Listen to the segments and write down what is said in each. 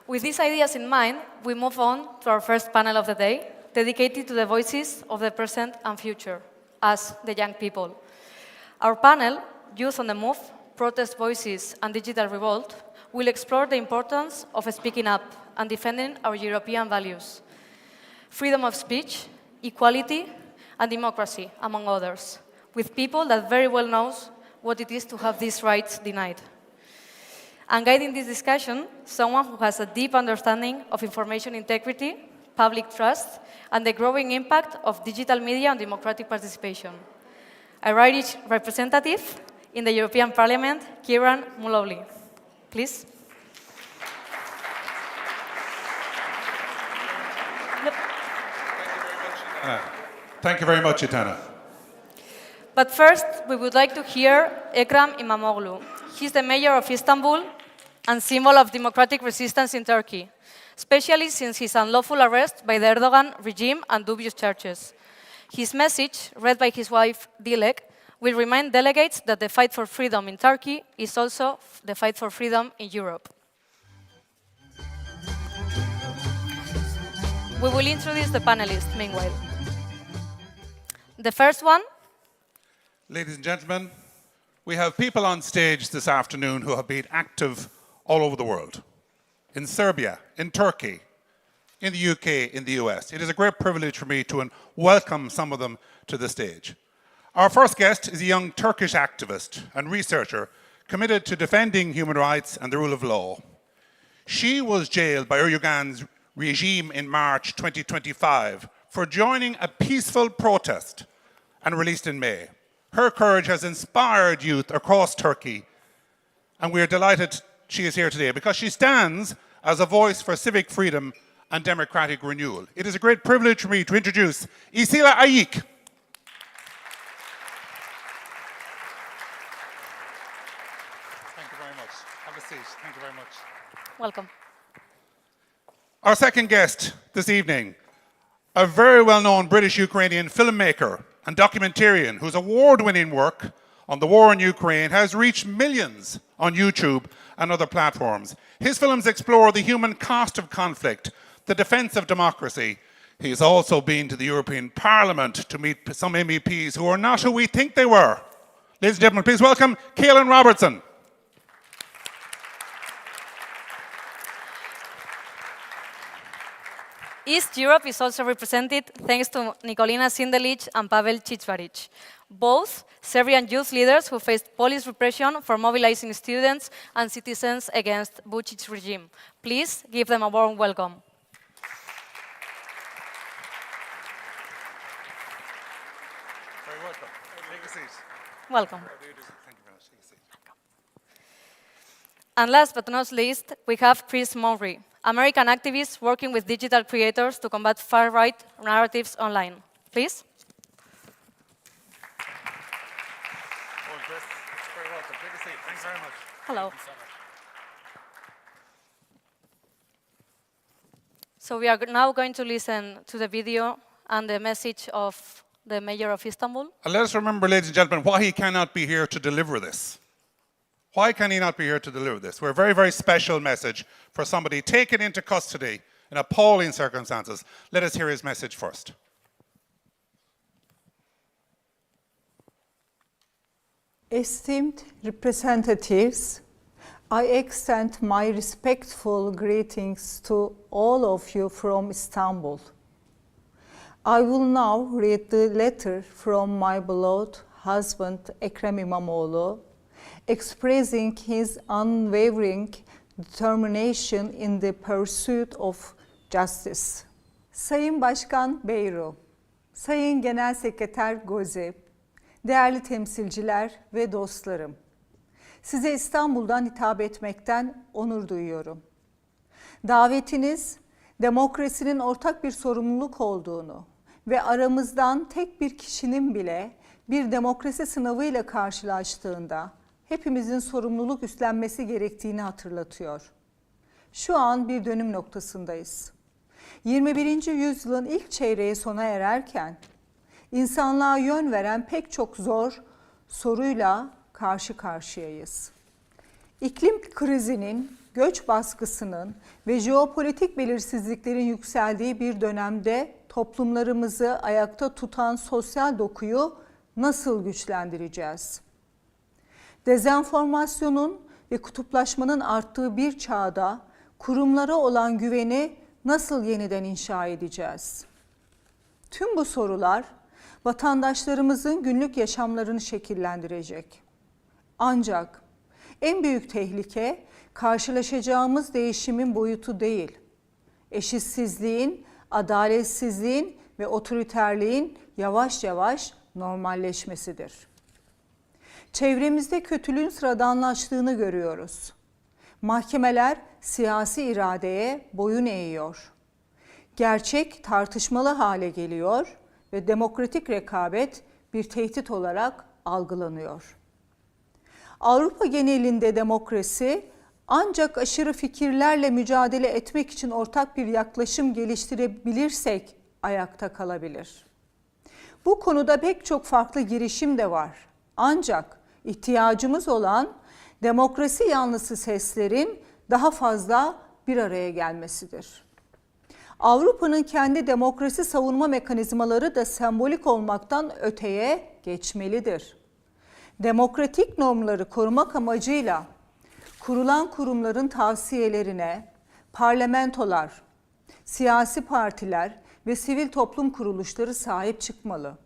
With these ideas in mind, we move on to our first panel of the day, dedicated to the voices of the present and future, us, the young people. Our panel, Youth on the Move, Protest Voices and Digital Revolt, will explore the importance of speaking up and defending our European values. Freedom of speech, equality, and democracy, among others, with people that very well knows what it is to have these rights denied. And guiding this discussion, someone who has a deep understanding of information integrity, public trust, and the growing impact of digital media on democratic participation. A Irish representative in the European Parliament, Ciaran Mullooly. Please. Yep. Thank you very much, Itana. But first, we would like to hear Ekrem İmamoğlu. He's the mayor of Istanbul and symbol of democratic resistance in Turkey, especially since his unlawful arrest by the Erdogan regime and dubious charges. His message, read by his wife Dilek, will remind delegates that the fight for freedom in Turkey is also the fight for freedom in Europe. We will introduce the panelists meanwhile. The first one. Ladies and gentlemen, we have people on stage this afternoon who have been active all over the world. In Serbia, in Turkey, in the UK, in the US. It is a great privilege for me to welcome some of them to the stage. Our first guest is a young Turkish activist and researcher committed to defending human rights and the rule of law. She was jailed by Erdogan's regime in March 2025 for joining a peaceful protest and released in May. Her courage has inspired youth across Turkey, and we are delighted she is here today because she stands as a voice for civic freedom and democratic renewal. It is a great privilege for me to introduce Esila Ayık. Thank you very much. Have a seat. Thank you very much. Welcome. Our second guest this evening, a very well-known British-Ukrainian filmmaker and documentarian whose award-winning work on the war in Ukraine has reached millions on YouTube and other platforms. His films explore the human cost of conflict, the defense of democracy. He's also been to the European Parliament to meet some MEPs who are not who we think they were. Ladies and gentlemen, please welcome Caolan Robertson. East Europe is also represented thanks to Nikolina, Sindelic and Pavel Cicvaric, both Serbian youth leaders who faced police repression for mobilizing students and citizens against Vučić regime. Please give them a warm welcome. Very welcome. Take a seat. Welcome. Thank you very much. Take a seat. And last but not least, we have Chris Mowrey, American activist working with digital creators to combat far-right narratives online. Please. Chris. Very welcome. Take a seat. Thanks very much. Hello. So we are now going to listen to the video and the message of the Mayor of Istanbul. And let us remember, ladies and gentlemen, why he cannot be here to deliver this. Why can he not be here to deliver this? We're a very, very special message for somebody taken into custody in appalling circumstances. Let us hear his message first. Esteemed representatives, I extend my respectful greetings to all of you from Istanbul. I will now read the letter from my beloved husband, Ekrem İmamoğlu, expressing his unwavering determination in the pursuit of justice. Sayın Başkan Beyru, Sayın Genel Sekreter Gozi, değerli temsilciler ve dostlarım, size İstanbul'dan hitap etmekten onur duyuyorum. Davetiniz, demokrasinin ortak bir sorumluluk olduğunu ve aramızdan tek bir kişinin bile bir demokrasi sınavıyla karşılaştığında hepimizin sorumluluk üstlenmesi gerektiğini hatırlatıyor. Şu an bir dönüm noktasındayız. 21. yüzyılın ilk çeyreği sona ererken, insanlığa yön veren pek çok zor soruyla karşı karşıyayız. İklim krizinin göç baskısının ve jeopolitik belirsizliklerin yükseldiği bir dönemde toplumlarımızı ayakta tutan sosyal dokuyu nasıl güçlendireceğiz? Dezenformasyonun ve kutuplaşmanın arttığı bir çağda kurumlara olan güveni nasıl yeniden inşa edeceğiz? Tüm bu sorular vatandaşlarımızın günlük yaşamlarını şekillendirecek. Ancak en büyük tehlike karşılaşacağımız değişimin boyutu değil, eşitsizliğin, adaletsizliğin ve otoriterliğin yavaş yavaş normalleşmesidir. Çevremizde kötülüğün sıradanlaştığını görüyoruz. Mahkemeler siyasi iradeye boyun eğiyor. Gerçek tartışmalı hale geliyor ve demokratik rekabet bir tehdit olarak algılanıyor. Avrupa genelinde demokrasi ancak aşırı fikirlerle mücadele etmek için ortak bir yaklaşım geliştirebilirsek ayakta kalabilir. Bu konuda pek çok farklı girişim de var. Ancak ihtiyacımız olan demokrasi yanlısı seslerin daha fazla bir araya gelmesidir. Avrupa'nın kendi demokrasi savunma mekanizmaları da sembolik olmaktan öteye geçmelidir. Demokratik normları korumak amacıyla kurulan kurumların tavsiyelerine parlamentolar, siyasi partiler ve sivil toplum kuruluşları sahip çıkmalı.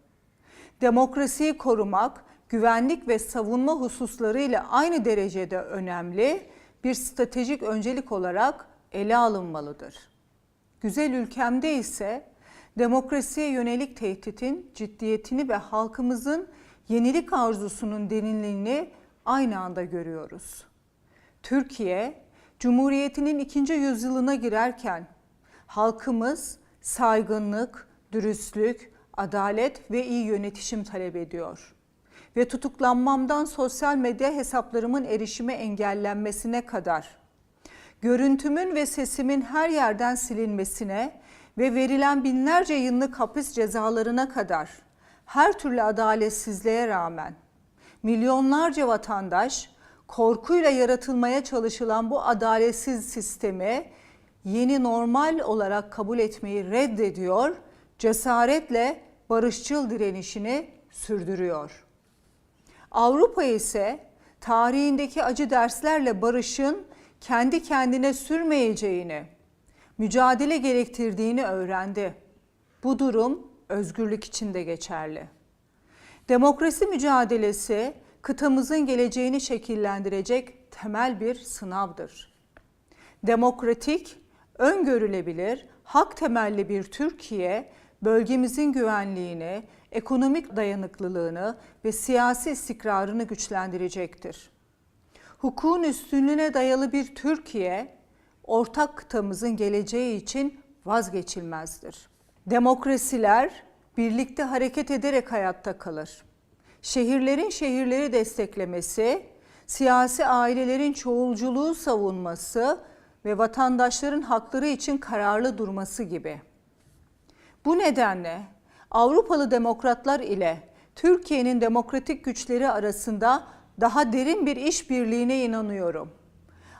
Demokrasiyi korumak, güvenlik ve savunma hususlarıyla aynı derecede önemli bir stratejik öncelik olarak ele alınmalıdır. Güzel ülkemde ise demokrasiye yönelik tehditin ciddiyetini ve halkımızın yenilik arzusunun derinliğini aynı anda görüyoruz. Türkiye, Cumhuriyeti'nin 2. yüzyılına girerken halkımız saygınlık, dürüstlük, adalet ve iyi yönetişim talep ediyor. Ve tutuklanmamdan sosyal medya hesaplarımın erişime engellenmesine kadar, görüntümün ve sesimin her yerden silinmesine ve verilen binlerce yıllık hapis cezalarına kadar her türlü adaletsizliğe rağmen milyonlarca vatandaş korkuyla yaratılmaya çalışılan bu adaletsiz sistemi yeni normal olarak kabul etmeyi reddediyor, cesaretle barışçıl direnişini sürdürüyor. Avrupa ise tarihindeki acı derslerle barışın kendi kendine sürmeyeceğini, mücadele gerektirdiğini öğrendi. Bu durum özgürlük için de geçerli. Demokrasi mücadelesi kıtamızın geleceğini şekillendirecek temel bir sınavdır. Demokratik, öngörülebilir, hak temelli bir Türkiye, bölgemizin güvenliğini, ekonomik dayanıklılığını ve siyasi istikrarını güçlendirecektir. Hukukun üstünlüğüne dayalı bir Türkiye, ortak kıtamızın geleceği için vazgeçilmezdir. Demokrasiler birlikte hareket ederek hayatta kalır. Şehirlerin şehirleri desteklemesi, siyasi ailelerin çoğulculuğu savunması ve vatandaşların hakları için kararlı durması gibi. Bu nedenle Avrupalı demokratlar ile Türkiye'nin demokratik güçleri arasında daha derin bir işbirliğine inanıyorum.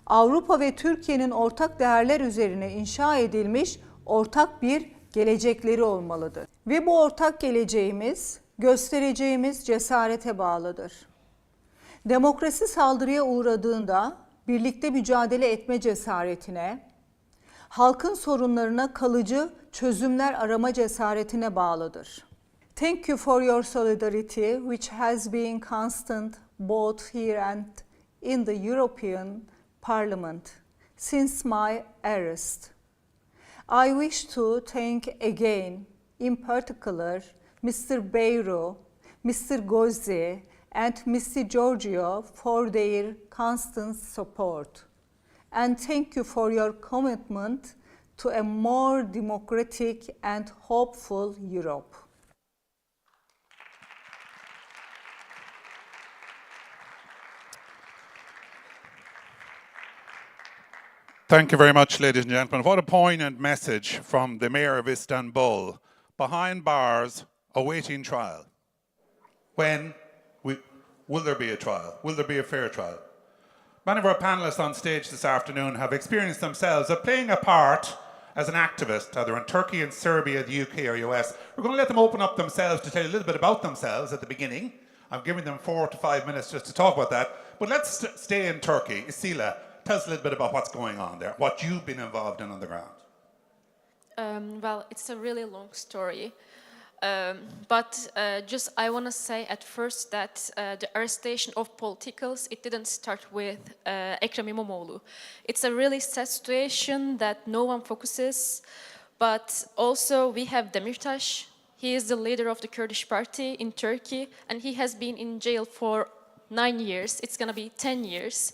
Avrupa ve Türkiye'nin ortak değerler üzerine inşa edilmiş ortak bir gelecekleri olmalıdır. Ve bu ortak geleceğimiz, göstereceğimiz cesarete bağlıdır. Demokrasi saldırıya uğradığında birlikte mücadele etme cesaretine, halkın sorunlarına kalıcı çözümler arama cesaretine bağlıdır. Thank you for your solidarity, which has been constant both here and in the European Parliament since my arrest. I wish to thank again, in particular, Mr. Beyru, Mr. Gozzi, and Mr. Giorgio for their constant support. And thank you for your commitment to a more democratic and hopeful Europe. Thank you very much, ladies and gentlemen. What a poignant message from the Mayor of Istanbul. Behind bars, awaiting trial. Will there be a trial? Will there be a fair trial? Many of our panelists on stage this afternoon have experienced themselves of playing a part as an activist, either in Turkey, in Serbia, the UK or US. We're going to let them open up themselves to tell you a little bit about themselves at the beginning. I'm giving them 4 to 5 minutes just to talk about that. But let's stay in Turkey. Esila, tell us a little bit about what's going on there, what you've been involved in on the ground. Well, it's a really long story. But just I want to say at first that the arrestation of politicals, it didn't start with Ekrem İmamoğlu. It's a really sad situation that no one focuses. But also we have Demirtas. He is the leader of the Kurdish party in Turkey, and he has been in jail for 9 years. It's going to be 10 years.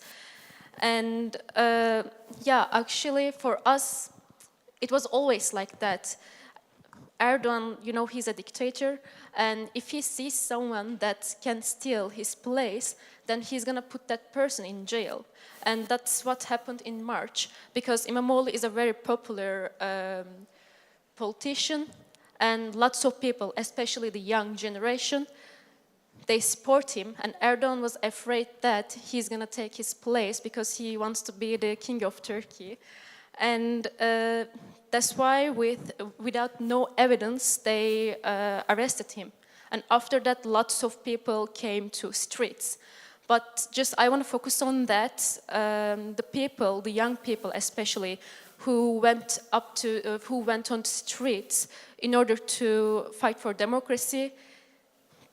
And yeah, actually for us, it was always like that. Erdogan, you know, he's a dictator, and if he sees someone that can steal his place, then he's gonna put that person in jail. And that's what happened in March, because İmamoğlu is a very popular politician, and lots of people, especially the young generation, they support him, and Erdogan was afraid that he's gonna take his place because he wants to be the king of Turkey. And that's why without no evidence, they arrested him. And after that, lots of people came to streets. But just I want to focus on that, the people, the young people especially, who went on the streets in order to fight for democracy,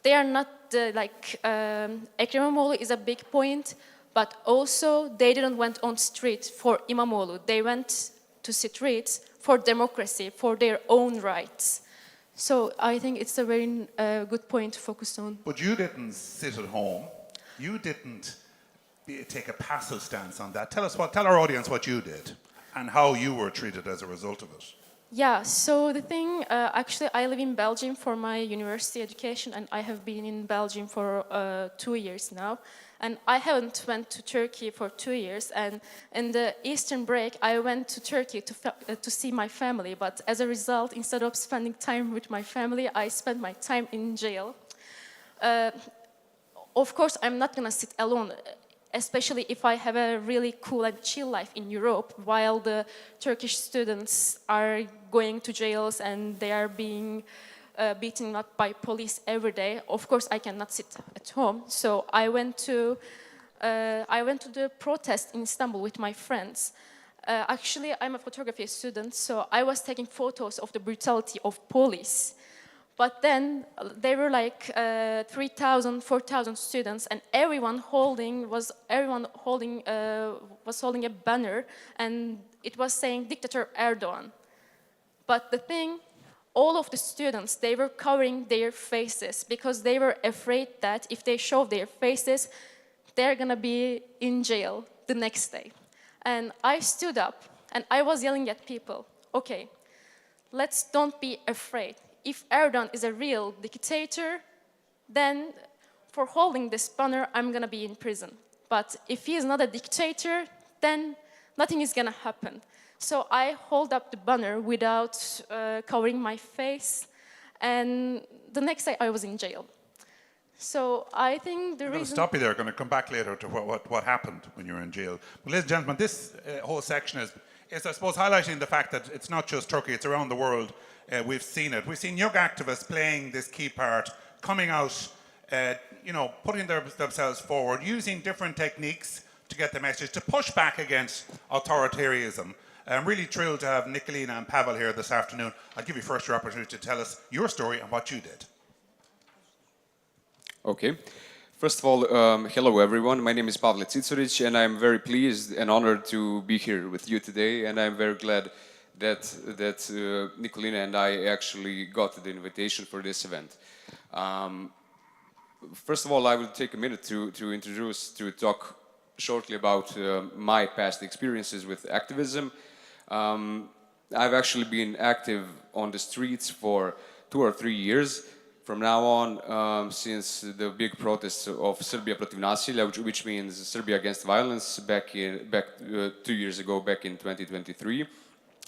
they are not like, Ekrem İmamoğlu is a big point, but also they didn't went on street for İmamoğlu. They went to streets for democracy, for their own rights. So I think it's a very good point to focus on. But you didn't sit at home. You didn't take a passive stance on that. Tell our audience what you did and how you were treated as a result of it. Yeah, so the thing, actually I live in Belgium for my university education, and I have been in Belgium for 2 years now. And I haven't went to Turkey for 2 years, and in the Eastern break I went to Turkey to see my family, but as a result, instead of spending time with my family, I spent my time in jail. Of course, I'm not gonna sit alone, especially if I have a really cool and chill life in Europe, while the Turkish students are going to jails and they are being beaten up by police every day. Of course, I cannot sit at home. So I went to the protest in Istanbul with my friends. Actually, I'm a photography student, so I was taking photos of the brutality of police. But then there were like 3,000, 4,000 students, and everyone was holding a banner, and it was saying "Dictator Erdogan." But the thing, all of the students, they were covering their faces because they were afraid that if they show their faces, they're gonna be in jail the next day. And I stood up and I was yelling at people, okay, don't be afraid. If Erdogan is a real dictator, then for holding this banner, I'm gonna be in prison. But if he is not a dictator, then nothing is gonna happen. So I hold up the banner without covering my face, and the next day I was in jail. So I think the reason... I'm going to stop you there. I'm going to come back later to what happened when you were in jail. But ladies and gentlemen, this whole section is, I suppose, highlighting the fact that it's not just Turkey, it's around the world. We've seen it. We've seen young activists playing this key part, coming out, putting themselves forward, using different techniques to get the message, to push back against authoritarianism. I'm really thrilled to have Nikolina and Pavel here this afternoon. I'll give you first your opportunity to tell us your story and what you did. Okay. First of all, hello everyone. My name is Pavel Cicvaric, and I'm very pleased and honored to be here with you today. And I'm very glad that Nikolina and I actually got the invitation for this event. First of all, I will take a minute to talk shortly about my past experiences with activism. I've actually been active on the streets for 2 or 3 years. From now on, since the big protests of Serbia protiv nasilja, which means Serbia against violence, back 2 years ago, back in 2023,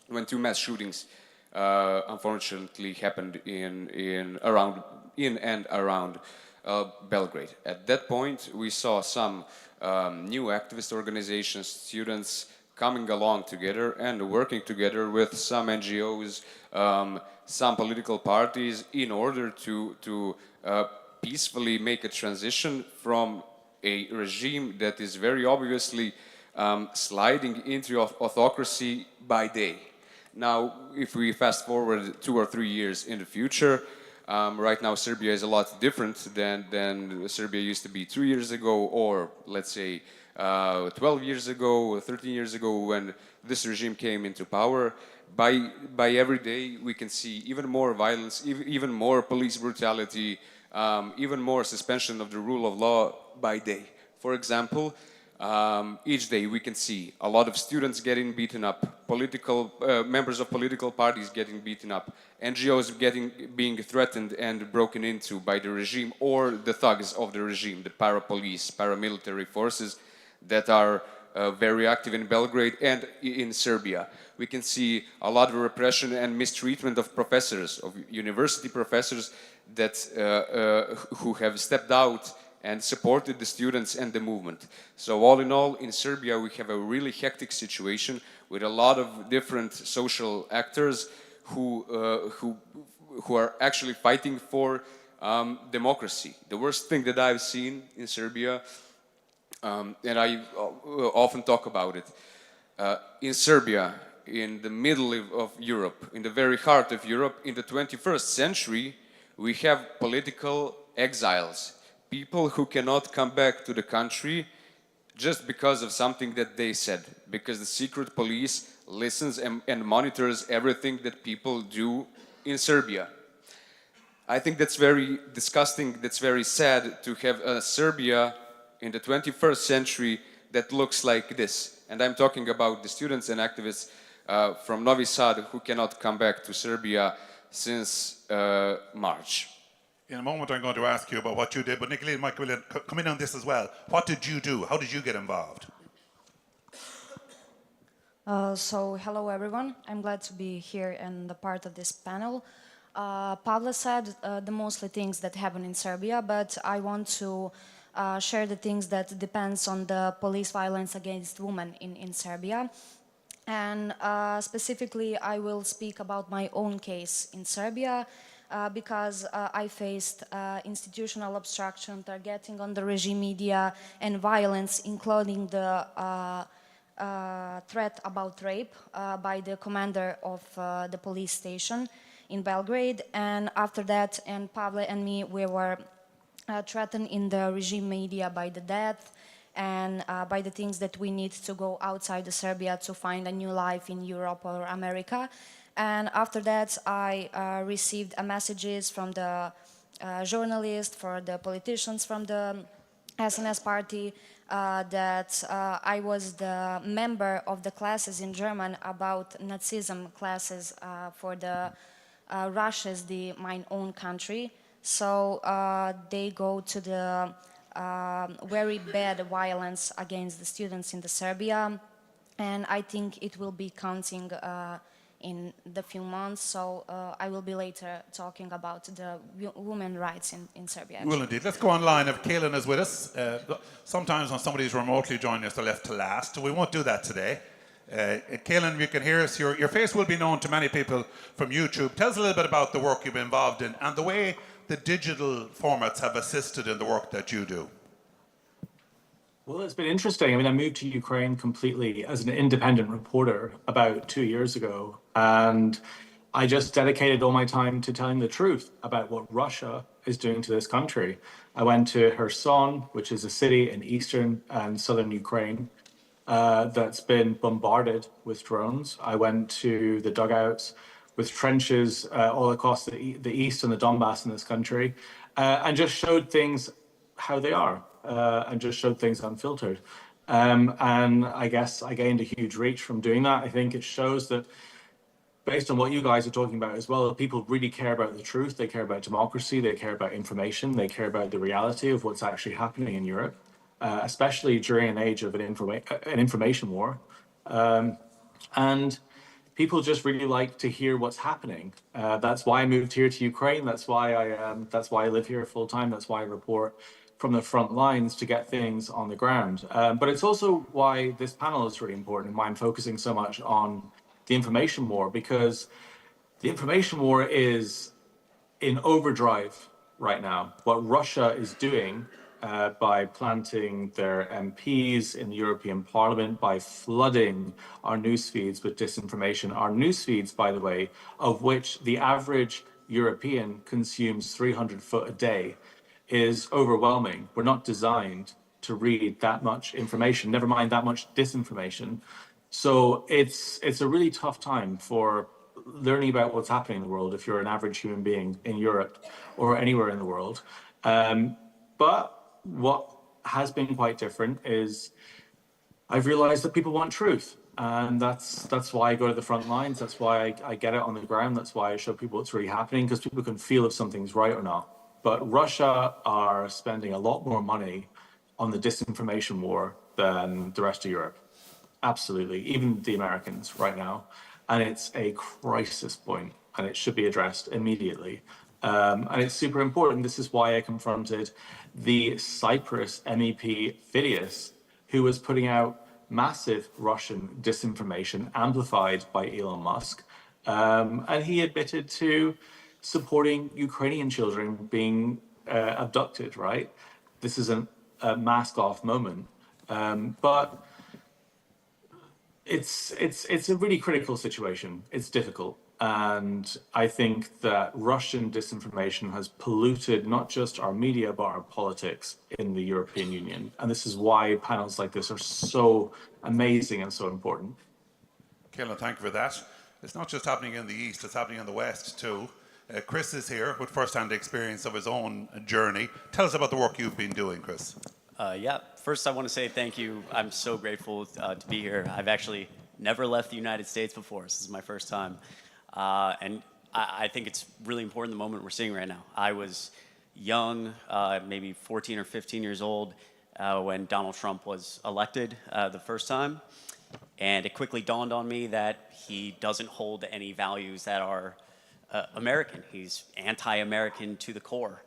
when 2 mass shootings unfortunately happened in and around Belgrade. At that point, we saw some new activist organizations, students coming along together and working together with some NGOs, some political parties in order to peacefully make a transition from a regime that is very obviously sliding into autocracy by day. Now, if we fast forward 2 or 3 years in the future, right now Serbia is a lot different than Serbia used to be 2 years ago, or let's say 12 years ago, or 13 years ago, when this regime came into power. By every day we can see even more violence, even more police brutality, even more suspension of the rule of law by day. For example, each day we can see a lot of students getting beaten up, members of political parties getting beaten up, NGOs being threatened and broken into by the regime or the thugs of the regime, the para-police, paramilitary forces that are very active in Belgrade and in Serbia. We can see a lot of repression and mistreatment of professors, of university professors that who have stepped out and supported the students and the movement. So all in all, in Serbia, we have a really hectic situation with a lot of different social actors who are actually fighting for democracy. The worst thing that I've seen in Serbia, and I often talk about it, in Serbia, in the middle of Europe, in the very heart of Europe, in the 21st century, we have political exiles. People who cannot come back to the country just because of something that they said, because the secret police listens and monitors everything that people do in Serbia. I think that's very disgusting, that's very sad to have a Serbia in the 21st century that looks like this. And I'm talking about the students and activists from Novi Sad who cannot come back to Serbia since March. In a moment, I'm going to ask you about what you did, but Nikolina might come in on this as well. What did you do? How did you get involved? So, hello everyone. I'm glad to be here and the part of this panel. Pavel said the mostly things that happen in Serbia, but I want to share the things that depends on the police violence against women in Serbia. And specifically, I will speak about my own case in Serbia. Because I faced institutional obstruction, targeting on the regime media, and violence, including the threat about rape by the commander of the police station in Belgrade. And after that, and Pavel and me, we were threatened in the regime media by the death and by the things that we need to go outside of Serbia to find a new life in Europe or America. And after that, I received messages from the journalists, for the politicians from the SNS party, that I was the member of the classes in German about Nazism classes for the Russia's my own country. So they go to the very bad violence against the students in the Serbia, and I think it will be counting in the few months, so I will be later talking about the women's rights in Serbia. Well, indeed. Let's go online. If Caolan is with us, sometimes when somebody's remotely joining us, they're left to last, so we won't do that today. Caolan, you can hear us. Your face will be known to many people from YouTube. Tell us a little bit about the work you've been involved in and the way the digital formats have assisted in the work that you do. Well, it's been interesting. I mean, I moved to Ukraine completely as an independent reporter about 2 years ago, and I just dedicated all my time to telling the truth about what Russia is doing to this country. I went to Kherson, which is a city in eastern and southern Ukraine that's been bombarded with drones. I went to the dugouts with trenches all across the east and the Donbass in this country, and just showed things how they are. And just showed things unfiltered. And I guess I gained a huge reach from doing that. I think it shows that, based on what you guys are talking about as well, people really care about the truth, they care about democracy, they care about information, they care about the reality of what's actually happening in Europe, especially during an age of an information war. And people just really like to hear what's happening. That's why I moved here to Ukraine. That's why I live here full time. That's why I report from the front lines to get things on the ground. But it's also why this panel is really important and why I'm focusing so much on the information war, because the information war is in overdrive right now. What Russia is doing by planting their MPs in the European Parliament, by flooding our news feeds with disinformation, our news feeds, by the way, of which the average European consumes 300 foot a day, is overwhelming. We're not designed to read that much information, never mind that much disinformation. So it's a really tough time for learning about what's happening in the world if you're an average human being in Europe or anywhere in the world. But what has been quite different is I've realized that people want truth. And that's why I go to the front lines. That's why I get it on the ground. That's why I show people what's really happening, because people can feel if something's right or not. But Russia are spending a lot more money on the disinformation war than the rest of Europe. Absolutely, even the Americans right now. And it's a crisis point, and it should be addressed immediately. And it's super important. This is why I confronted the Cyprus MEP Phidias, who was putting out massive Russian disinformation amplified by Elon Musk. And he admitted to supporting Ukrainian children being abducted, right? This is a mask-off moment. But it's a really critical situation. It's difficult. And I think that Russian disinformation has polluted not just our media, but our politics in the European Union. And this is why panels like this are so amazing and so important. Caolan, thank you for that. It's not just happening in the East, it's happening in the West too. Chris is here with first-hand experience of his own journey. Tell us about the work you've been doing, Chris. Yeah, first I want to say thank you. I'm so grateful to be here. I've actually never left the United States before. This is my first time. And I think it's really important the moment we're seeing right now. I was young, maybe 14 or 15 years old, when Donald Trump was elected the first time. And it quickly dawned on me that he doesn't hold any values that are American. He's anti-American to the core.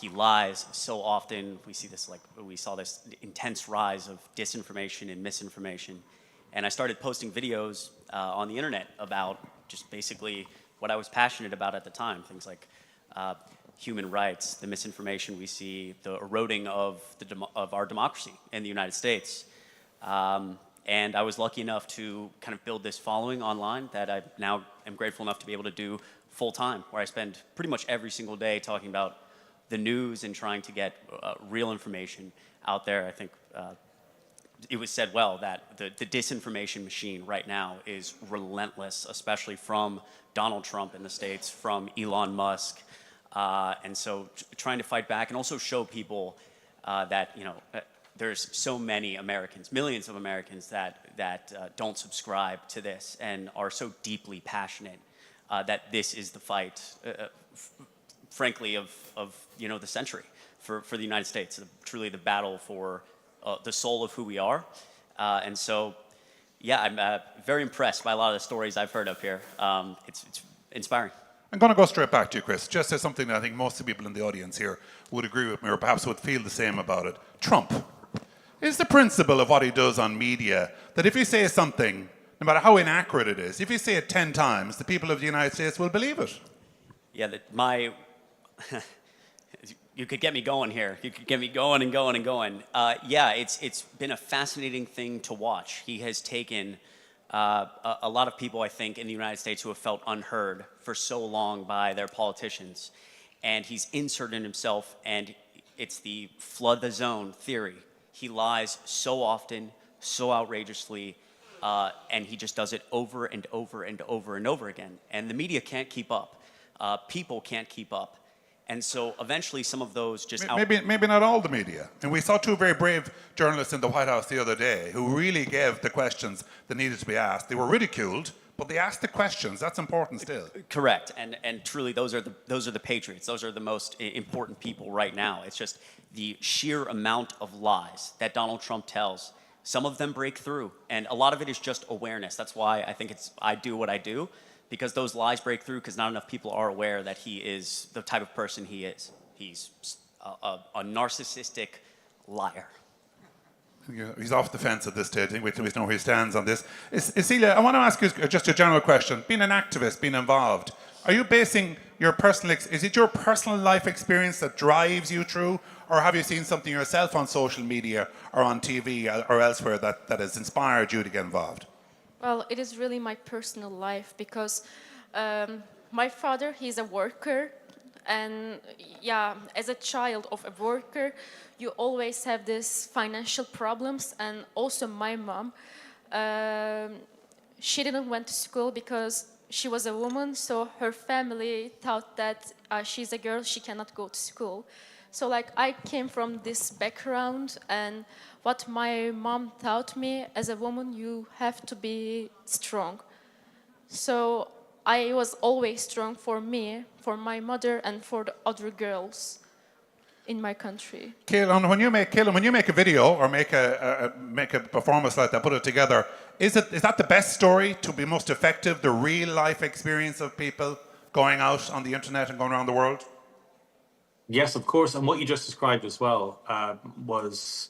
He lies so often. We saw this intense rise of disinformation and misinformation. And I started posting videos on the internet about just basically what I was passionate about at the time. Things like human rights, the misinformation we see, the eroding of our democracy in the United States. And I was lucky enough to kind of build this following online that I now am grateful enough to be able to do full time, where I spend pretty much every single day talking about the news and trying to get real information out there. I think it was said well that the disinformation machine right now is relentless, especially from Donald Trump in the States, from Elon Musk. And so trying to fight back and also show people that, there's so many Americans, millions of Americans that don't subscribe to this and are so deeply passionate that this is the fight, frankly, of the century for the United States, truly the battle for the soul of who we are. And so, yeah, I'm very impressed by a lot of the stories I've heard up here. It's inspiring. I'm going to go straight back to you, Chris. Just as something that I think most of the people in the audience here would agree with me or perhaps would feel the same about it. Trump. Is the principle of what he does on media that if you say something, no matter how inaccurate it is, if you say it 10 times, the people of the United States will believe it? Yeah, you could get me going here. You could get me going and going and going. Yeah, it's been a fascinating thing to watch. He has taken a lot of people, I think, in the United States who have felt unheard for so long by their politicians, and he's inserted himself, and it's the flood the zone theory. He lies so often, so outrageously, and he just does it over and over and over and over again. And the media can't keep up. People can't keep up. And so eventually some of those just... Maybe not all the media. And we saw two very brave journalists in the White House the other day who really gave the questions that needed to be asked. They were ridiculed, but they asked the questions. That's important still. Correct. And truly those are the patriots. Those are the most important people right now. It's just the sheer amount of lies that Donald Trump tells. Some of them break through, and a lot of it is just awareness. That's why I think I do what I do, because those lies break through because not enough people are aware that he is the type of person he is. He's a narcissistic liar. He's off the fence at this stage. I think we know where he stands on this. Esila, I want to ask you just a general question. Being an activist, being involved, are you basing your personal, is it your personal life experience that drives you through, or have you seen something yourself on social media or on TV or elsewhere that has inspired you to get involved? Well, it is really my personal life because my father, he's a worker. And yeah, as a child of a worker, you always have these financial problems. And also my mom, she didn't went to school because she was a woman. So her family thought that she's a girl, she cannot go to school. So like I came from this background, and what my mom taught me as a woman, you have to be strong. So I was always strong for me, for my mother, and for the other girls in my country. Caolan, when you make a video or make a performance like that, put it together, is that the best story to be most effective? The real life experience of people going out on the internet and going around the world? Yes, of course. And what you just described as well was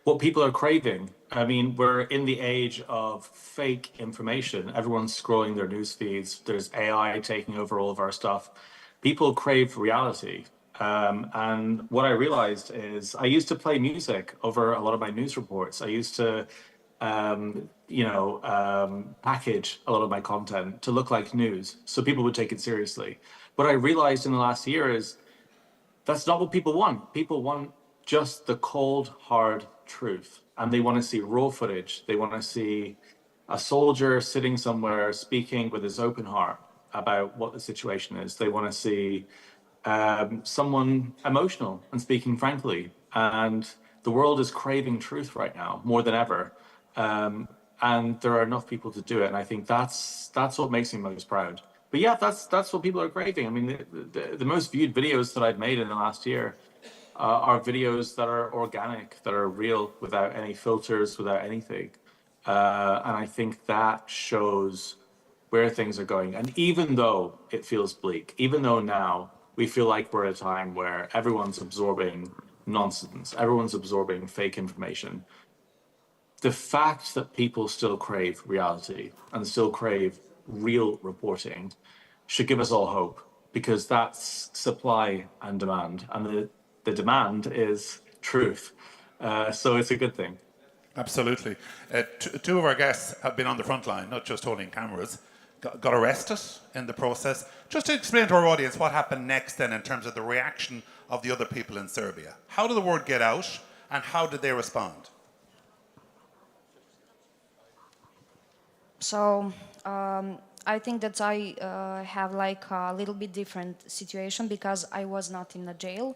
what people are craving. I mean, we're in the age of fake information. Everyone's scrolling their news feeds. There's AI taking over all of our stuff. People crave reality. And what I realized is I used to play music over a lot of my news reports. I used to, package a lot of my content to look like news so people would take it seriously. What I realized in the last year is that's not what people want. People want just the cold, hard truth. And they want to see raw footage. They want to see a soldier sitting somewhere speaking with his open heart about what the situation is. They want to see someone emotional and speaking frankly. And the world is craving truth right now more than ever. And there are enough people to do it. And I think that's what makes me most proud. But yeah, that's what people are craving. I mean, the most viewed videos that I've made in the last year are videos that are organic, that are real, without any filters, without anything. And I think that shows where things are going. And even though it feels bleak, even though now we feel like we're at a time where everyone's absorbing nonsense, everyone's absorbing fake information, the fact that people still crave reality and still crave real reporting should give us all hope, because that's supply and demand, and the demand is truth. So it's a good thing. Absolutely. Two of our guests have been on the front line, not just holding cameras, got arrested in the process. Just to explain to our audience what happened next then in terms of the reaction of the other people in Serbia. How did the word get out and how did they respond? So I think that I have like a little bit different situation because I was not in a jail.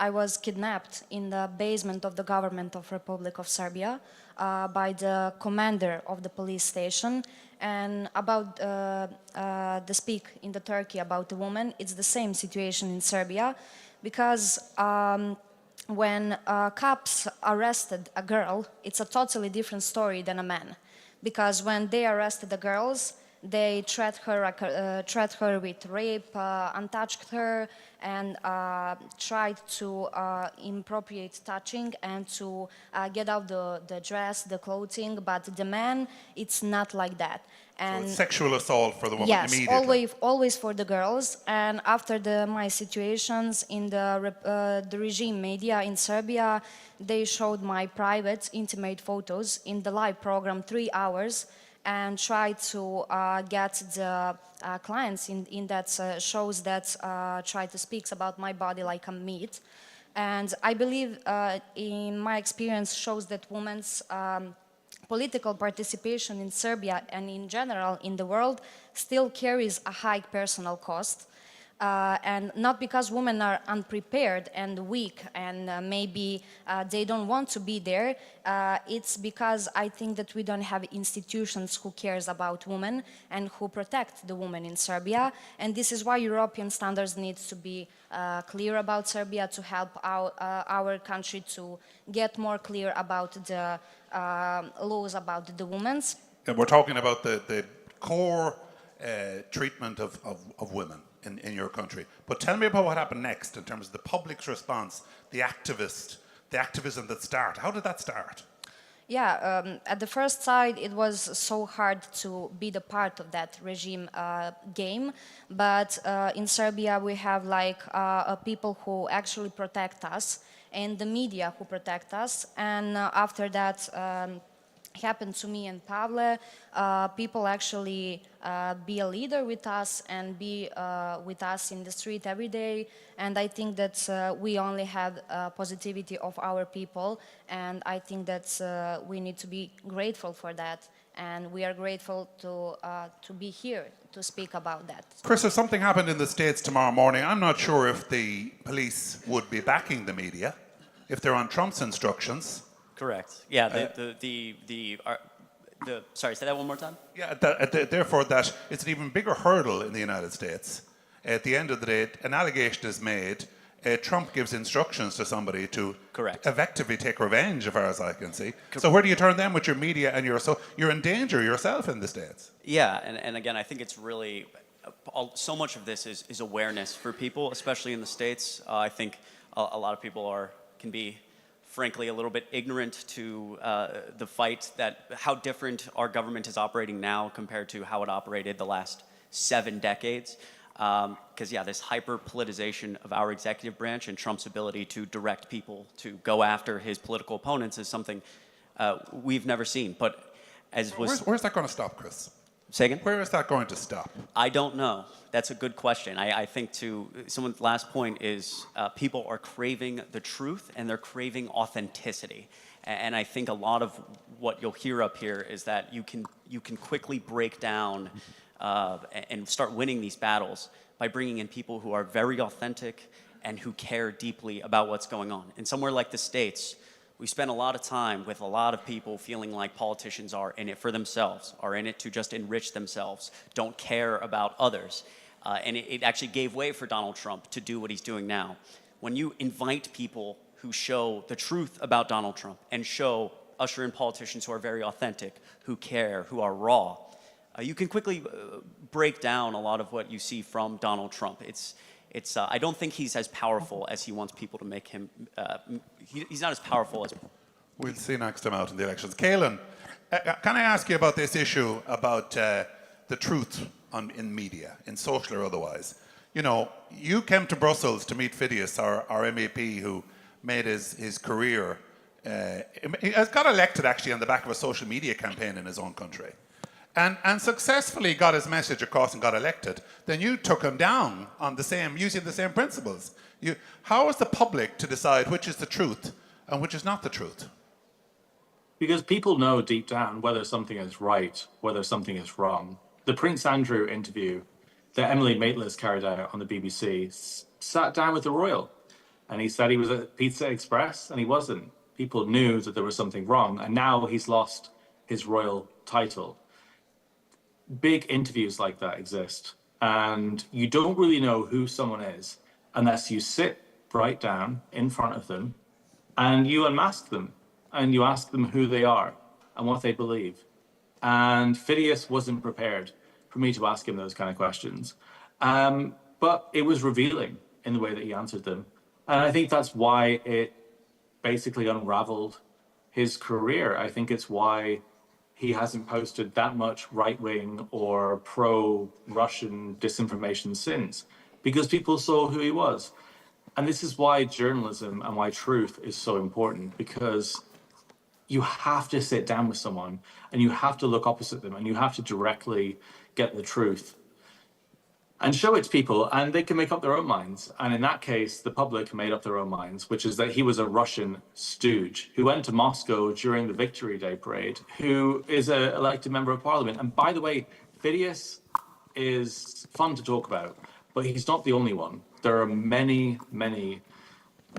I was kidnapped in the basement of the government of Republic of Serbia by the commander of the police station. And about the speak in the Turkey about the woman, it's the same situation in Serbia, because when cops arrested a girl, it's a totally different story than a man. Because when they arrested the girls, they threatened her with rape, untouched her, and tried to inappropriate touching and to get out the dress, the clothing. But the man, it's not like that. And so it's sexual assault for the woman yes, immediately. always for the girls. And after my situations in the regime media in Serbia, they showed my private, intimate photos in the live program 3 hours, and tried to get the clients in that shows that try to speak about my body like a meat. And I believe in my experience shows that women's political participation in Serbia and in general in the world still carries a high personal cost. And not because women are unprepared and weak and maybe they don't want to be there. It's because I think that we don't have institutions who cares about women and who protect the women in Serbia. And this is why European standards needs to be clear about Serbia to help our country to get more clear about the laws about the women's. And we're talking about the core treatment of women in your country. But tell me about what happened next in terms of the public's response, the activism that started. How did that start? Yeah, at the first sight, it was so hard to be the part of that regime game. But in Serbia, we have like people who actually protect us, and the media who protect us. And after that happened to me and Pavel, people actually be a leader with us and be with us in the street every day. And I think that we only have positivity of our people, and I think that we need to be grateful for that. And we are grateful to be here to speak about that. Chris, if something happened in the States tomorrow morning, I'm not sure if the police would be backing the media, if they're on Trump's instructions. Correct. Yeah. Sorry, say that one more time. Yeah. Therefore, that it's an even bigger hurdle in the United States. At the end of the day, an allegation is made. Trump gives instructions to somebody to effectively take revenge, as far as I can see. So where do you turn them with your media, and you're in danger yourself in the States? Yeah, and again, I think it's really so much of this is awareness for people, especially in the States. I think a lot of people can be, frankly, a little bit ignorant to the fight, how different our government is operating now compared to how it operated the last 7 decades. Because, this hyper-politicization of our executive branch and Trump's ability to direct people to go after his political opponents is something we've never seen. But where's that going to stop, Chris? Say again? Where is that going to stop? I don't know. That's a good question. I think someone's last point is people are craving the truth and they're craving authenticity. And I think a lot of what you'll hear up here is that you can quickly break down and start winning these battles by bringing in people who are very authentic and who care deeply about what's going on. In somewhere like the States, we spend a lot of time with a lot of people feeling like politicians are in it for themselves, are in it to just enrich themselves, don't care about others. And it actually gave way for Donald Trump to do what he's doing now. When you invite people who show the truth about Donald Trump and usher in politicians who are very authentic, who care, who are raw, you can quickly break down a lot of what you see from Donald Trump. I don't think he's as powerful as he wants people to make him. He's not as powerful as. We'll see next time out in the elections. Caolan, can I ask you about this issue about the truth in media, in social or otherwise? You know, you came to Brussels to meet Fidias, our MEP, who made his career. He has got elected actually on the back of a social media campaign in his own country. And successfully got his message across and got elected. Then you took him down on using the same principles. How is the public to decide which is the truth and which is not the truth? Because people know deep down whether something is right, whether something is wrong. The Prince Andrew interview that Emily Maitlis carried out on the BBC sat down with the royal, and he said he was at Pizza Express, and he wasn't. People knew that there was something wrong, and now he's lost his royal title. Big interviews like that exist, and you don't really know who someone is unless you sit right down in front of them and you unmask them and you ask them who they are and what they believe. And Fidias wasn't prepared for me to ask him those kind of questions, but it was revealing in the way that he answered them, and I think that's why it basically unraveled his career. I think it's why he hasn't posted that much right-wing or pro-Russian disinformation since, because people saw who he was. And this is why journalism and why truth is so important, because you have to sit down with someone and you have to look opposite them and you have to directly get the truth and show it to people, and they can make up their own minds. And in that case, the public made up their own minds, which is that he was a Russian stooge who went to Moscow during the Victory Day parade, who is an elected member of parliament. And by the way, Fidias is fun to talk about, but he's not the only one. There are many, many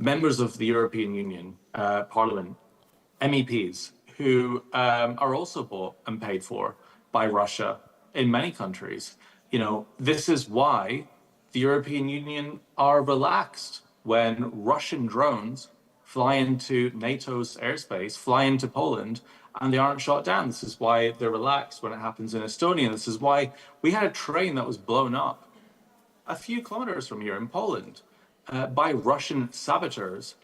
members of the European Union Parliament, MEPs, who are also bought and paid for by Russia in many countries. You know, this is why the European Union are relaxed when Russian drones fly into NATO's airspace, fly into Poland, and they aren't shot down. This is why they're relaxed when it happens in Estonia. This is why we had a train that was blown up a few kilometers from here in Poland by Russian saboteurs,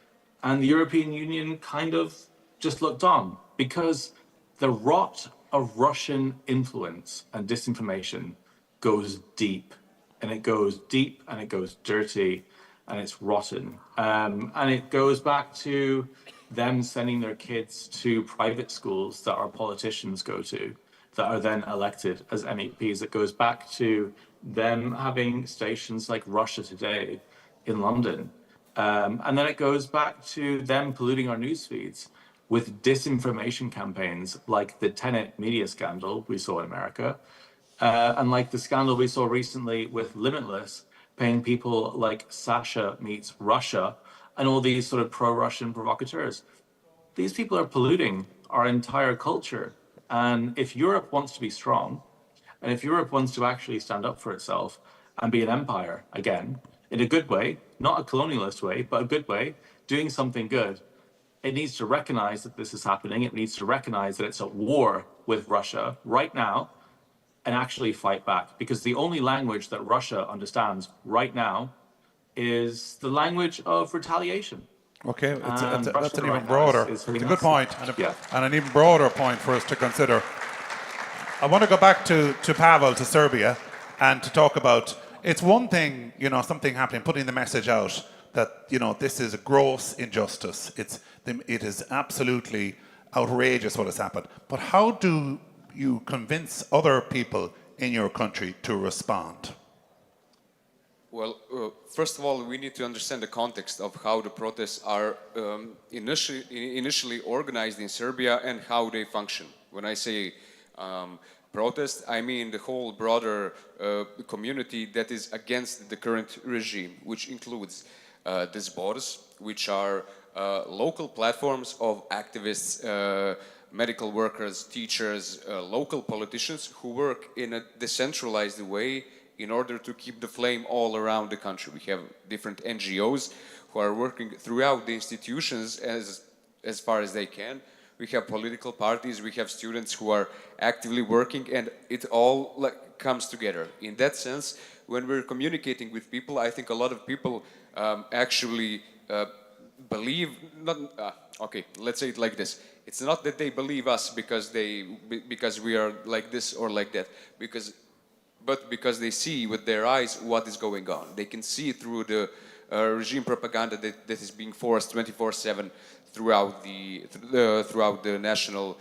and the European Union kind of just looked on because the rot of Russian influence and disinformation goes deep, and it goes deep and it goes dirty and it's rotten. And it goes back to them sending their kids to private schools that our politicians go to, that are then elected as MEPs. It goes back to them having stations like Russia Today in London. And then it goes back to them polluting our news feeds with disinformation campaigns like the Tenet media scandal we saw in America, and like the scandal we saw recently with Limitless, paying people like Sasha Meets Russia and all these sort of pro-Russian provocateurs. These people are polluting our entire culture. And if Europe wants to be strong, and if Europe wants to actually stand up for itself and be an empire again, in a good way, not a colonialist way, but a good way, doing something good, it needs to recognize that this is happening. It needs to recognize that it's at war with Russia right now and actually fight back. Because the only language that Russia understands right now is the language of retaliation. Okay, that's an Russia even right now broader, is it's a good point, Yeah. and an even broader point for us to consider. I want to go back to Pavel, to Serbia, and to talk about, it's one thing, you know, something happening, putting the message out that, you know, this is a gross injustice. It is absolutely outrageous what has happened. But how do you convince other people in your country to respond? Well, first of all, we need to understand the context of how the protests are initially organized in Serbia and how they function. When I say protest, I mean the whole broader community that is against the current regime, which includes the Zbors, which are local platforms of activists, medical workers, teachers, local politicians who work in a decentralized way in order to keep the flame all around the country. We have different NGOs who are working throughout the institutions as far as they can. We have political parties, we have students who are actively working, and it all comes together. In that sense, when we're communicating with people, I think a lot of people actually believe, okay, let's say it like this. It's not that they believe us because we are like this or like that, but because they see with their eyes what is going on. They can see through the regime propaganda that is being forced 24/7 throughout the national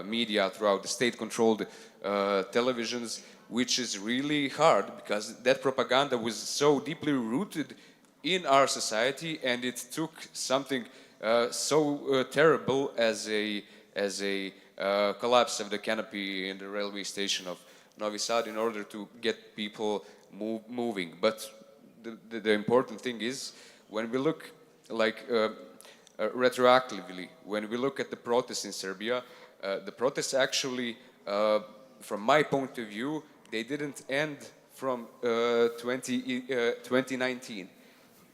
media, throughout the state-controlled televisions, which is really hard because that propaganda was so deeply rooted in our society, and it took something so terrible as a collapse of the canopy in the railway station of Novi Sad in order to get people moving. But the important thing is, when we look retroactively, when we look at the protests in Serbia, the protests actually, from my point of view, they didn't end from 2019,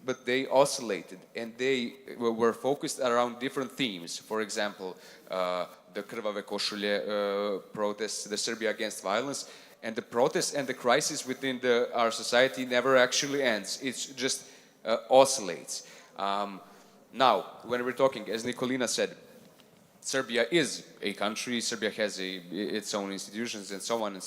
but they oscillated and they were focused around different themes. For example, the Krvave košulje protests, the Serbia against violence, and the protests and the crisis within our society never actually ends. It just oscillates. Now, when we're talking, as Nikolina said, Serbia is a country, Serbia has its own institutions and so on,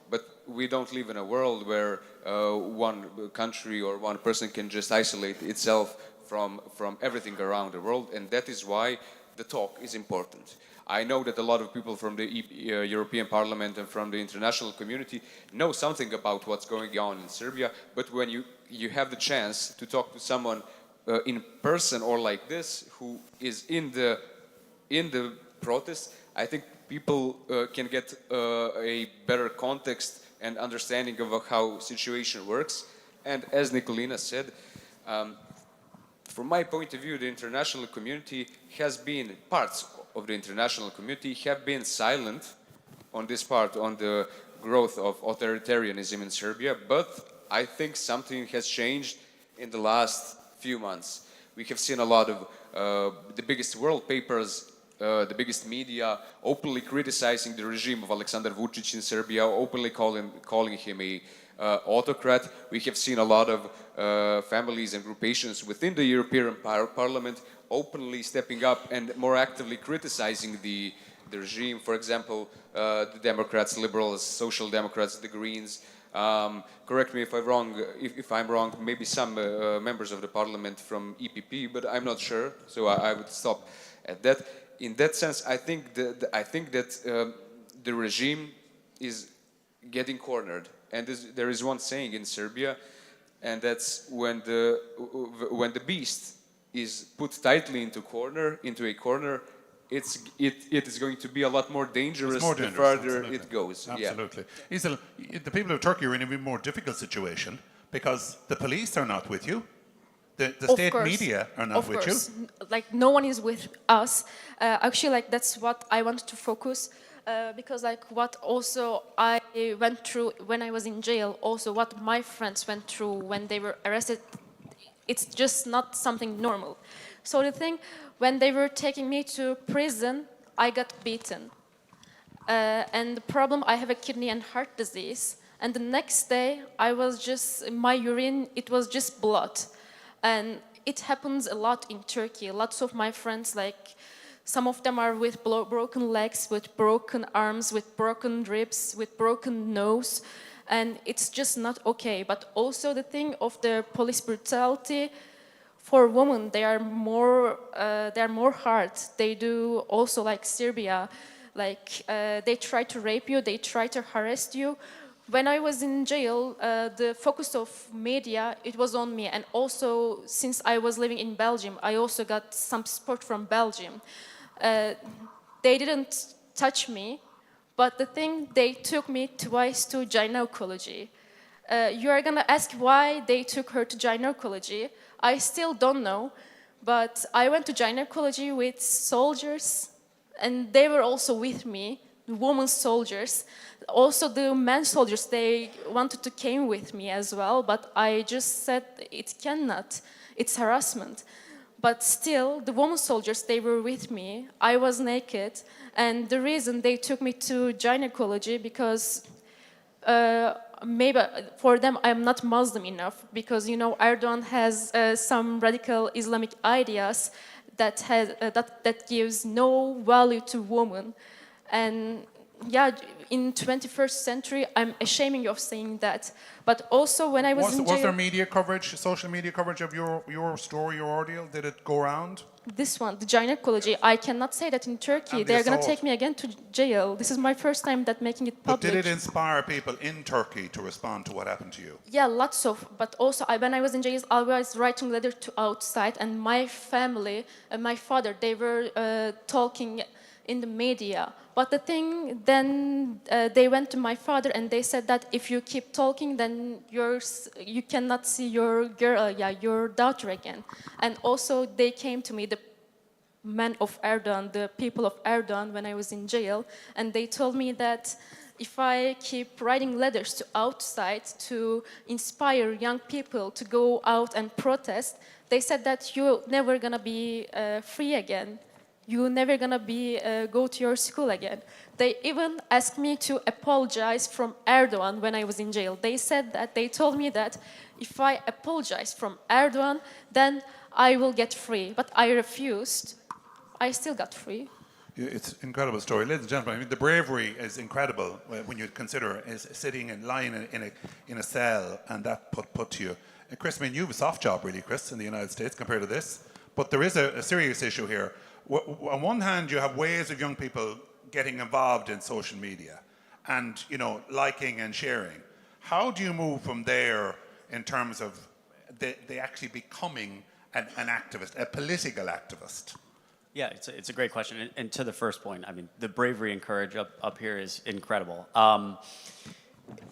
but we don't live in a world where one country or one person can just isolate itself from everything around the world, and that is why the talk is important. I know that a lot of people from the European Parliament and from the international community know something about what's going on in Serbia, but when you have the chance to talk to someone in person or like this who is in the protest, I think people can get a better context and understanding of how situation works. And as Nikolina said, from my point of view, the international community has been, parts of the international community have been silent on this part, on the growth of authoritarianism in Serbia, but I think something has changed in the last few months. We have seen a lot of the biggest world papers the biggest media, openly criticizing the regime of Aleksandar Vučić in Serbia, openly calling him a autocrat. We have seen a lot of families and groupations within the European Parliament openly stepping up and more actively criticizing the regime. For example, the Democrats, Liberals, Social Democrats, the Greens. Correct me if I'm wrong. If I'm wrong, maybe some members of the Parliament from EPP, but I'm not sure. So I would stop at that. In that sense, I think that the regime is getting cornered. And there is one saying in Serbia, and that's when the beast is put tightly into a corner, it is going to be a lot more dangerous, the further absolutely. it goes. Absolutely. Isel, the people of Turkey are in a even more difficult situation because the police are not with you. The state media are not with you. Like no one is with us. Actually, like that's what I wanted to focus. Because like what also I went through when I was in jail, also what my friends went through when they were arrested, it's just not something normal. So the thing, when they were taking me to prison, I got beaten. And the problem, I have a kidney and heart disease. And the next day, my urine, it was just blood. And it happens a lot in Turkey. Lots of my friends, like, some of them are with broken legs, with broken arms, with broken ribs, with broken nose, and it's just not okay. But also the thing of the police brutality, for women, they are more hard. They do also like Serbia, like they try to rape you, they try to harass you. When I was in jail, the focus of media, it was on me. And also, since I was living in Belgium, I also got some support from Belgium. They didn't touch me, but the thing, they took me twice to gynecology. You are gonna ask why they took her to gynecology. I still don't know, but I went to gynecology with soldiers, and they were also with me, women soldiers. Also the men soldiers, they wanted to came with me as well, but I just said it cannot, it's harassment. But still, the women soldiers, they were with me. I was naked, and the reason they took me to gynecology because maybe for them I'm not Muslim enough, because you know Erdogan has some radical Islamic ideas that gives no value to women, and yeah, in 21st century, I'm ashamed of saying that. But also when I was in jail... Was there media coverage, social media coverage of your story, your ordeal? Did it go around? This one, the gynecology, I cannot say that in Turkey. They're going to take me again to jail. This is my first time that making it public. But did it inspire people in Turkey to respond to what happened to you? Yeah, lots of. But also, when I was in jail, I was writing letters to outside, and my family, my father, they were talking in the media. But the thing, then they went to my father and they said that if you keep talking, then you cannot see your your daughter again. And also they came to me, the men of Erdogan, the people of Erdogan, when I was in jail, and they told me that if I keep writing letters to outside to inspire young people to go out and protest, they said that you're never gonna be free again. You're never gonna go to your school again. They even asked me to apologize from Erdogan when I was in jail. They said that, they told me that if I apologize from Erdogan, then I will get free. But I refused. I still got free. It's an incredible story. Ladies and gentlemen, I mean, the bravery is incredible when you consider is sitting and lying in a cell and that put to you. Chris, I mean, you have a soft job really, Chris, in the United States compared to this. But there is a serious issue here. On one hand, you have ways of young people getting involved in social media and, you know, liking and sharing. How do you move from there in terms of they actually becoming an activist, a political activist? Yeah, it's a great question. And to the first point, I mean, the bravery and courage up here is incredible.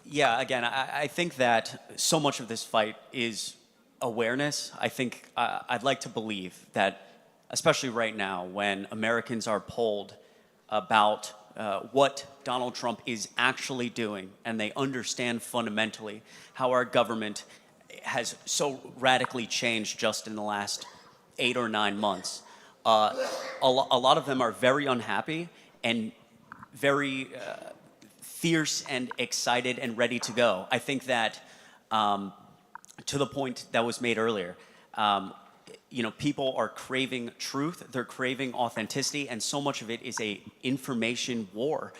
Yeah, again, I think that so much of this fight is awareness. I think I'd like to believe that, especially right now, when Americans are polled about what Donald Trump is actually doing, and they understand fundamentally how our government has so radically changed just in the last 8 or 9 months, a lot of them are very unhappy and very fierce and excited and ready to go. I think that to the point that was made earlier, people are craving truth, they're craving authenticity, and so much of it is a information war.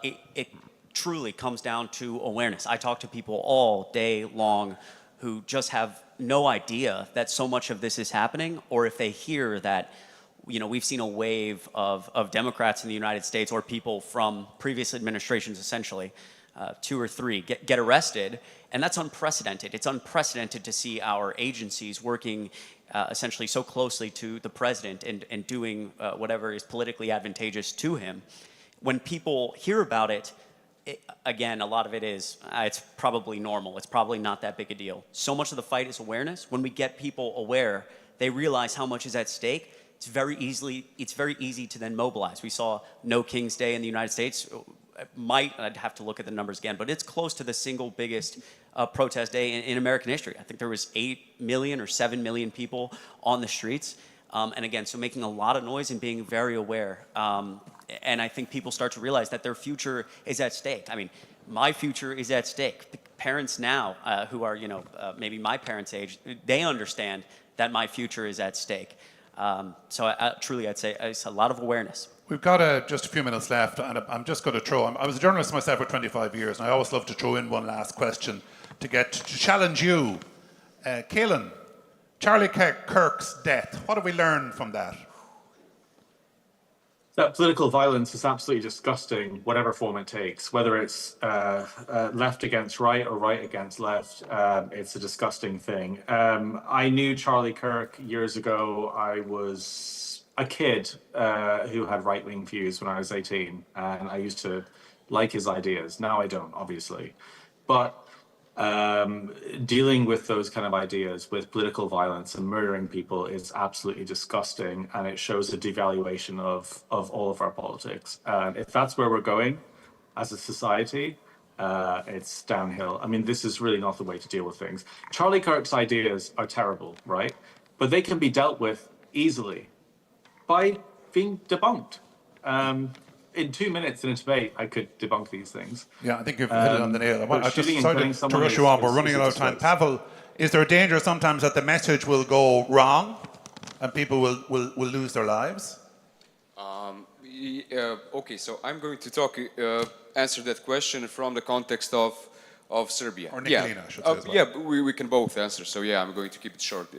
It truly comes down to awareness. I talk to people all day long who just have no idea that so much of this is happening, or if they hear that, we've seen a wave of Democrats in the United States, or people from previous administrations, essentially, 2 or 3, get arrested, and that's unprecedented. It's unprecedented to see our agencies working essentially so closely to the president and doing whatever is politically advantageous to him. When people hear about it, again, a lot of it is, it's probably normal. It's probably not that big a deal. So much of the fight is awareness. When we get people aware, they realize how much is at stake. It's very easy to then mobilize. We saw No King's Day in the United States. I'd have to look at the numbers again, but it's close to the single biggest protest day in American history. I think there was 8 million or 7 million people on the streets. And again, so making a lot of noise and being very aware. And I think people start to realize that their future is at stake. I mean, my future is at stake. The parents now, who are, maybe my parents' age, they understand that my future is at stake. So truly, I'd say it's a lot of awareness. We've got just a few minutes left, and I'm just going to throw. I was a journalist myself for 25 years, and I always love to throw in one last question to challenge you. Caolan, Charlie Kirk's death, what have we learned from that? That political violence is absolutely disgusting, whatever form it takes, whether it's left against right or right against left. It's a disgusting thing. I knew Charlie Kirk years ago. I was a kid who had right-wing views when I was 18, and I used to like his ideas. Now I don't, obviously. But dealing with those kind of ideas, with political violence and murdering people, is absolutely disgusting, and it shows a devaluation of all of our politics. If that's where we're going as a society, it's downhill. I mean, this is really not the way to deal with things. Charlie Kirk's ideas are terrible, right? But they can be dealt with easily by being debunked. In 2 minutes in a debate, I could debunk these things. Yeah, I think you've hit it on the nail. I just shooting and sorry killing to someone rush you on, is- we're running is out of time. disgrace. Pavel, is there a danger sometimes that the message will go wrong and people will lose their lives? Okay, so I'm going to answer that question from the context of Serbia. Or Nikolina, I should say as well. Yeah, we can both answer. So yeah, I'm going to keep it short.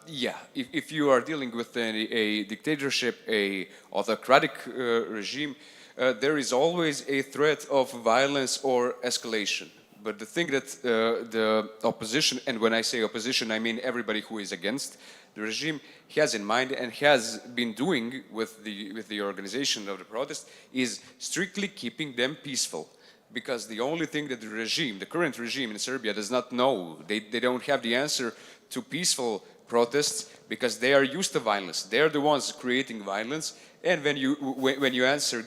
If you are dealing with a dictatorship, a autocratic regime, there is always a threat of violence or escalation. But the thing that the opposition, and when I say opposition, I mean everybody who is against the regime, has in mind and has been doing with the organization of the protest, is strictly keeping them peaceful. Because the only thing that the current regime in Serbia does not know, they don't have the answer to peaceful protests, because they are used to violence. They're the ones creating violence, and when you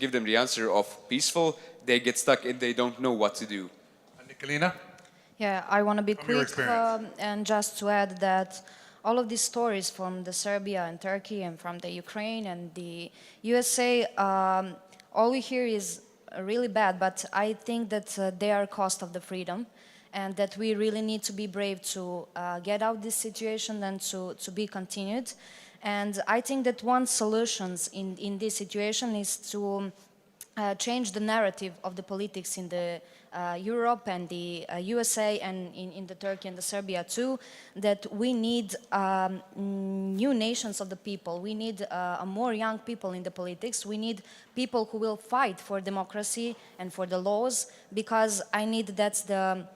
give them the answer of peaceful, they get stuck and they don't know what to do. Nikolina? Yeah, I want to be From your quick experience. and just to add that all of these stories from the Serbia and Turkey and from the Ukraine and the USA, all we hear is really bad, but I think that they are cost of the freedom, and that we really need to be brave to get out this situation and to be continued. And I think that one solution in this situation is to change the narrative of the politics in the Europe and the USA and in the Turkey and the Serbia too, that we need new nations of the people. We need more young people in the politics. We need people who will fight for democracy and for the laws, because that's the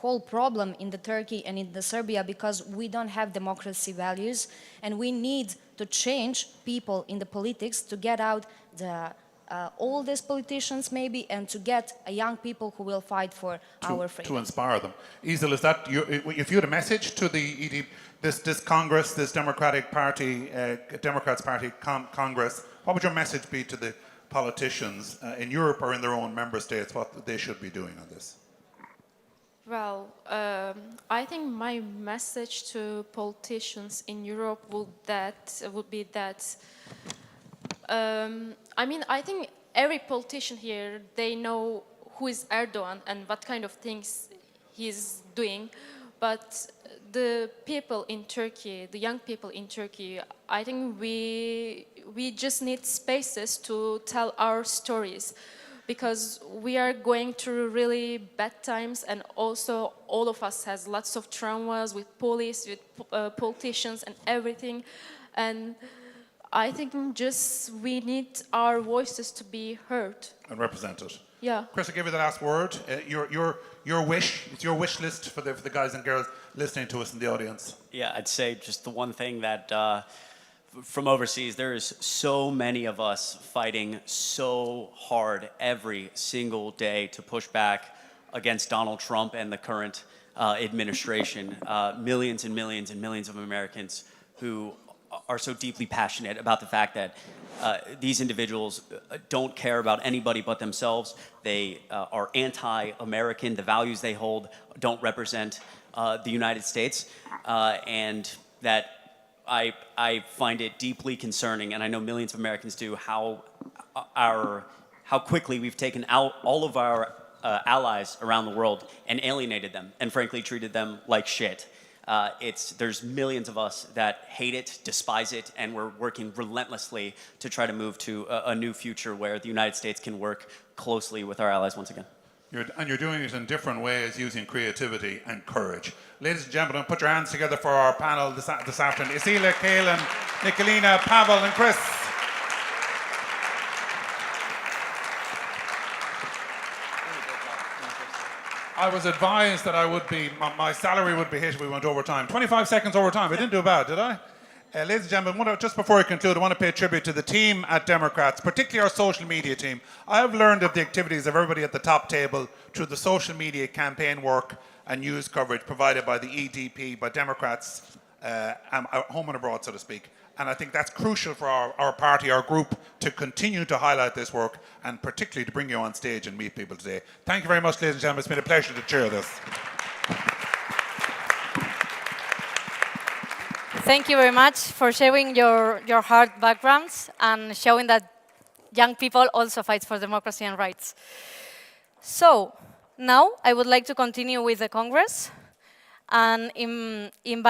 whole problem in the Turkey and in the Serbia, because we don't have democracy values, and we need to change people in the politics to get out the oldest politicians maybe, and to get young people who will fight for our freedom. To inspire them. Isel, is that if you had a message to the EDP, this Congress, this Democratic Party, Democrats Party Congress, what would your message be to the politicians in Europe or in their own member states, what they should be doing on this? Well, I think my message to politicians in Europe would be that. I think every politician here, they know who is Erdogan and what kind of things he's doing, but the people in Turkey, the young people in Turkey, I think we just need spaces to tell our stories, because we are going through really bad times, and also all of us has lots of traumas with police, with politicians and everything, and I think just we need our voices to be heard and represented. Yeah. Chris, I'll give you the last word. Your wish, it's your wish list for the guys and girls listening to us in the audience. Yeah, I'd say just the one thing that from overseas, there is so many of us fighting so hard every single day to push back against Donald Trump and the current administration. Millions and millions and millions of Americans who are so deeply passionate about the fact that these individuals don't care about anybody but themselves. They are anti-American. The values they hold don't represent the United States. And that I find it deeply concerning, and I know millions of Americans do, how quickly we've taken out all of our allies around the world and alienated them, and frankly treated them like shit. There's millions of us that hate it, despise it, and we're working relentlessly to try to move to a new future where the United States can work closely with our allies once again. You're doing it in different ways, using creativity and courage. Ladies and gentlemen, put your hands together for our panel this afternoon. Esila, Caolan, Nikolina, Pavel and Chris. I was advised that my salary would be hit if we went overtime. 25 seconds overtime. I didn't do bad, did I? Ladies and gentlemen, just before I conclude, I want to pay tribute to the team at Democrats, particularly our social media team. I have learned of the activities of everybody at the top table through the social media campaign work and news coverage provided by the EDP, by Democrats, home and abroad, so to speak. And I think that's crucial for our party, our group, to continue to highlight this work and particularly to bring you on stage and meet people today. Thank you very much, ladies and gentlemen. It's been a pleasure to chair this. Thank you very much for sharing your hard backgrounds and showing that young people also fight for democracy and rights. So now I would like to continue with the Congress and invite